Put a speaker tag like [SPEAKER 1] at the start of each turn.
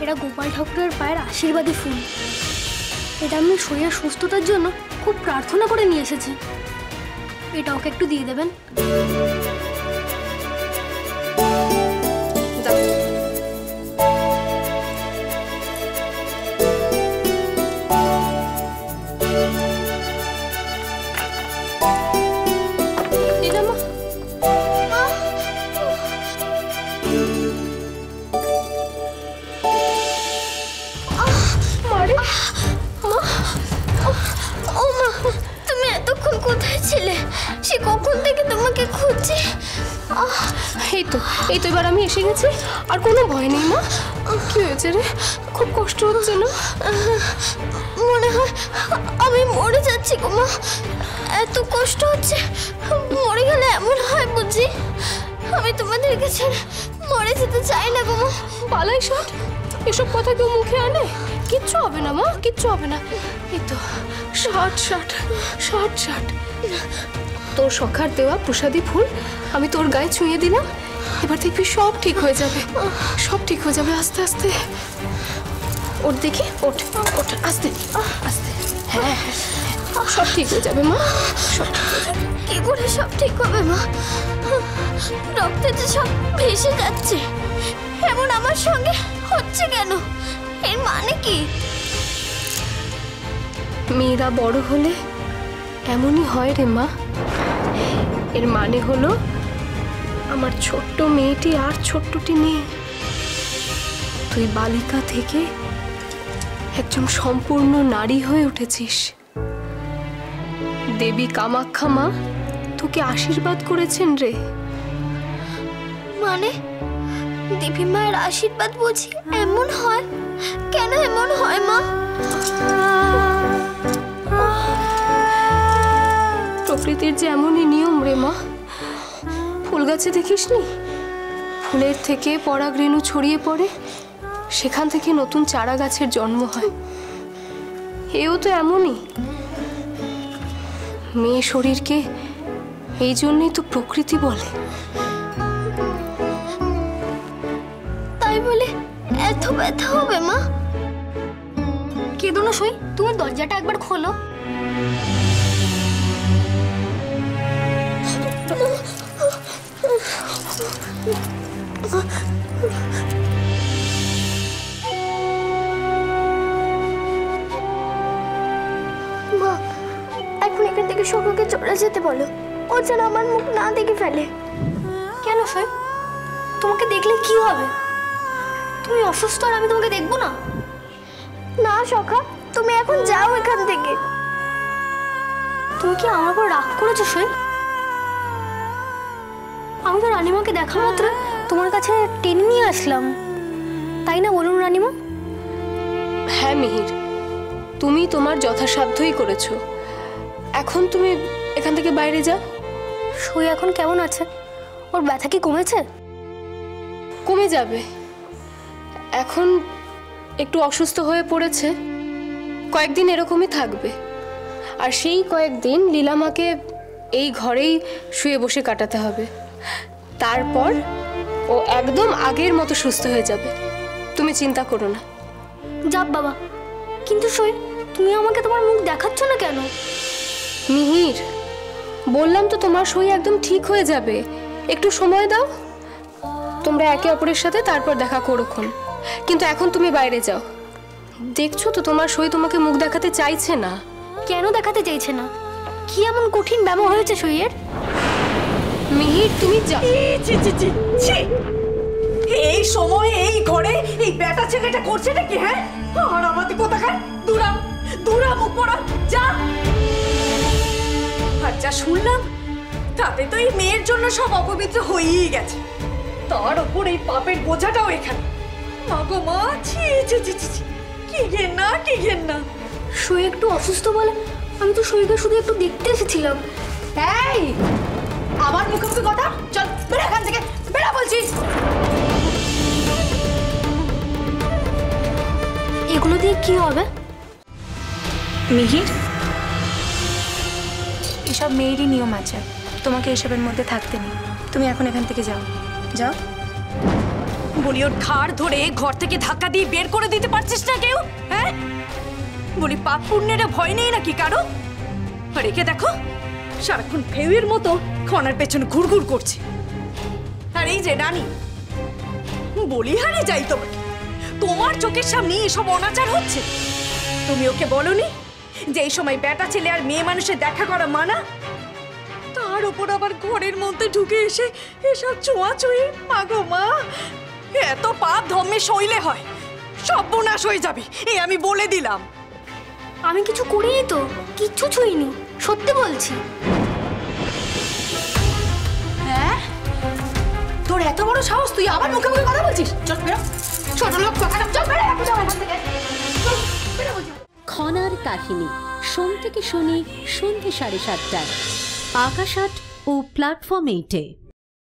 [SPEAKER 1] এটা গোপাল ঠাকুরের পায়ের আশীর্বাদী ফুল। এটা আমি শরীরের সুস্থতার জন্য খুব প্রার্থনা করে নিয়ে এসেছি। এটা ওকে একটু দিয়ে দেবেন।
[SPEAKER 2] সে কখন থেকে তোমাকে খুঁজছে।
[SPEAKER 3] এই তো এবার আমি এসে গেছি, আর কোনো ভয় নেই মা। কি হয়েছে রে? খুব কষ্ট হচ্ছে না?
[SPEAKER 2] মনে হয় আমি মরে যাচ্ছি গো মা, এত কষ্ট হচ্ছে। মরে গেলে এমন হয় বুঝি? আমি তোমাদেরকে ছেড়ে মরে যেতে চাই না গো মা।
[SPEAKER 3] পালাই শট, এসব কথা কেউ মুখে আনে? কিচ্ছু হবে না মা, কিচ্ছু হবে না। এই তো শট। তোর সখার দেওয়া প্রসাদী ফুল আমি তোর গায়ে ছুঁয়ে দিলাম। এবার দেখবি সব ঠিক হয়ে যাবে, সব ঠিক হয়ে যাবে আস্তে আস্তে। ওঠ দেখি, ওঠ আস্তে আস্তে। হ্যাঁ সব ঠিক হয়ে যাবে মা, সব ঠিক হয়ে যাবে।
[SPEAKER 2] কি করে সব ঠিক হবে মা? রক্তে যে সব ভেসে যাচ্ছে, এমন আমার সঙ্গে হচ্ছে কেন? এর মানে কি?
[SPEAKER 3] মেয়েরা বড় হলে এমনই হয় রে মা। এর মানে হলো আমার ছোট্ট মেয়েটি আর ছোট্টটি নেই। তুই বালিকা থেকে একজন সম্পূর্ণ নারী হয়ে উঠেছিস। দেবী কামাখ্যা মা তোকে আশীর্বাদ করেছেন রে।
[SPEAKER 2] মানে দেবী মায়ের আশীর্বাদ বুঝি এমন হয়? কেন এমন হয় মা?
[SPEAKER 3] প্রকৃতির যে এমনই নিয়ম রে মা। ফুল গাছে দেখিসনি, ফুলের থেকে পরাগরেণু ছড়িয়ে পড়ে, সেখান থেকে নতুন চারা গাছের জন্ম হয়। এও তো এমনই। মেয়ে শরীরকে এই জন্যই তো প্রকৃতি বলে।
[SPEAKER 2] তাই বলে এত ব্যথা হবে মা?
[SPEAKER 1] কেঁদো না সই, তুমি দরজাটা একবার খোলো।
[SPEAKER 2] মা এখন এখান থেকে সবাইকে চলে যেতে বলো, ও যেন আমার মুখ না দেখে ফেলে।
[SPEAKER 1] কেন সই? তোমাকে দেখলে কি হবে? তুমি অসুস্থ আর আমি তোমাকে দেখবো না?
[SPEAKER 2] না সখা, তুমি এখন যাও এখান থেকে।
[SPEAKER 1] তুমি কি আমার উপর রাগ করেছো সই? আমি তো রানীমাকে দেখা মাত্র তোমার কাছে টেনে নিয়ে আসলাম, তাই না বলুন রানীমা?
[SPEAKER 3] হ্যাঁ মিহির, তুমি তোমার যথাসাধ্যই করেছো। এখন তুমি এখান থেকে বাইরে যাও।
[SPEAKER 1] সই এখন কেমন আছে? ওর ব্যথা কি কমেছে?
[SPEAKER 3] কমে যাবে, এখন একটু অসুস্থ হয়ে পড়েছে, কয়েকদিন এরকমই থাকবে। আর সেই কয়েকদিন লীলামাকে এই ঘরেই শুয়ে বসে কাটাতে হবে। তারপর ও একদম আগের মতো সুস্থ হয়ে যাবে, তুমি চিন্তা করো না।
[SPEAKER 1] যাক বাবা, কিন্তু সই তুমি আমাকে তোমার মুখ দেখাচ্ছ না কেন?
[SPEAKER 3] মিহির, বললাম তো তোমার সই একদম ঠিক হয়ে যাবে, একটু সময় দাও। তোমরা একে অপরের সাথে তারপর দেখা করোখন, কিন্তু এখন তুমি বাইরে যাও। দেখছো তো তোমার সই তোমাকে মুখ দেখাতে চাইছে না।
[SPEAKER 1] কেন দেখাতে চাইছে না? কি এমন কঠিন ব্যামো হয়েছে সইয়ের?
[SPEAKER 3] মিহির তুমি যাও।
[SPEAKER 4] এই সময় এই ঘরে এই বেটা ছেলেটা করছে নাকি? হ্যাঁ, আর আমাদের কোথাকার দূরা মুখ পড়া যা। আর যা শুনলাম তাতে তো এই মেয়ের জন্য সব অপবিত্র হয়েই গেছে, তার ওপর এই পাপের বোঝাটাও এখানে। মা গো মা, ছি ছি ছি ছি, কি ঘেন্না।
[SPEAKER 1] সই একটু অসুস্থ বলে আমি তো সইকে শুধু একটু দেখতে এসেছিলাম।
[SPEAKER 4] এই আমার মুখে কথা, চল বেরা এখান থেকে, বেরা বলছি।
[SPEAKER 1] এগুলো দিয়ে কি হবে?
[SPEAKER 5] মিহির, এসব মেয়েরই নিয়ম আছে, তোমাকে এসবের মধ্যে থাকতে নেই। তুমি এখন এখান থেকে যাও।
[SPEAKER 4] বলি ওর ঘাড় ধরে ঘর থেকে ধাক্কা দিয়ে বের করে দিতে পারছিস না কেউ? হ্যাঁ বলি পাপ পুণ্যের ভয় নেই নাকি কারো? আর একে দেখো সারাক্ষণ ফেউয়ের মতো খনার পেছনে ঘুরঘুর করছে। আর এই যে রানী, বলিহারে যাই তোমাকে, তোমার চোখের সামনে এসব অনাচার হচ্ছে। তুমি ওকে বলনি যে এই সময় বেটা ছেলে আর মেয়ে মানুষের দেখা করা মানা? তার উপর আবার ঘরের মধ্যে ঢুকে এসে এসব ছোঁয়াছুঁয়ি, মা গো মা, এত পাপ ধর্মে সইলে হয়, সর্বনাশ হয়ে যাবে এ আমি বলে দিলাম।
[SPEAKER 1] আমি কিছু করিনি তো, কিচ্ছু ছুঁইনি, সত্যি বলছি।
[SPEAKER 4] হ্যাঁ তোর এত বড় সাহস, তুই আবার মুখে মুখে কথা বলছিস? চল বেরো, ছোট লোক কথা, চল বেরো এখান থেকে।
[SPEAKER 5] খনার কাহিনী সোম থেকে শনি সন্ধ্যে 7:30টায় আকাশ আট ও প্ল্যাটফর্ম 8-এ।